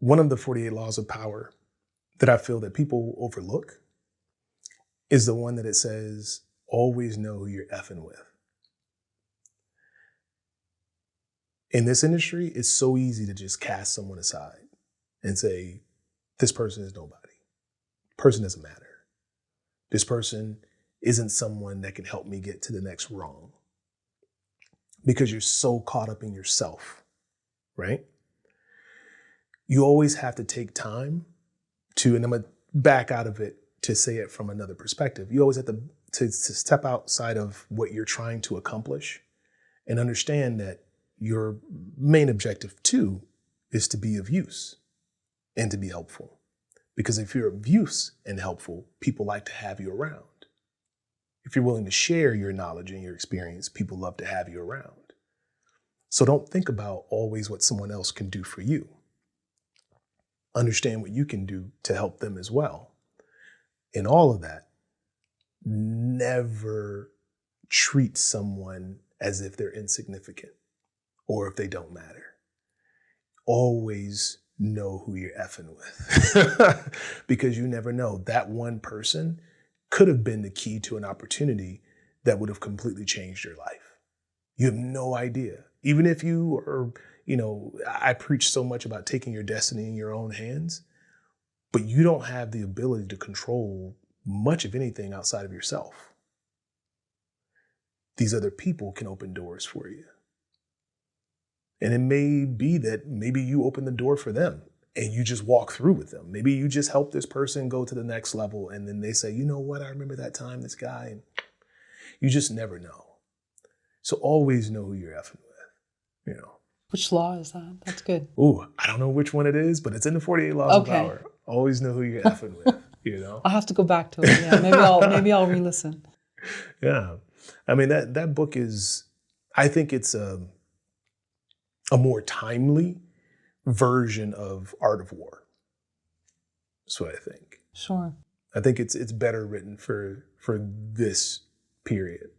one of the 48 laws of power that I feel that people overlook is the one that it says, always know who you're effing with. In this industry, it's so easy to just cast someone aside and say, this person is nobody. Person doesn't matter. This person isn't someone that can help me get to the next rung. Because you're so caught up in yourself, right? You always have to take time to, and I'm going to back out of it to say it from another perspective. You always have to step outside of what you're trying to accomplish and understand that your main objective too is to be of use and to be helpful. Because if you're of use and helpful, people like to have you around. If you're willing to share your knowledge and your experience, people love to have you around. So don't think about always what someone else can do for you. Understand what you can do to help them as well. In all of that, never treat someone as if they're insignificant or if they don't matter. Always know who you're effing with because you never know. That one person could have been the key to an opportunity that would have completely changed your life. You have no idea. Even if you are, I preach so much about taking your destiny in your own hands, but you don't have the ability to control much of anything outside of yourself. These other people can open doors for you. And it may be that maybe you open the door for them and you just walk through with them. Maybe you just help this person go to the next level and then they say, you know what, I remember that time, this guy, and you just never know. So always know who you're effing with, Which law is that? That's good. Ooh, I don't know which one it is, but it's in the 48 laws of power. Always know who you're effing with, I'll have to go back to it. Yeah, maybe I'll re-listen. Yeah. I mean, that book is, I think it's a more timely version of Art of War. That's what I think. Sure. I think it's better written for this period.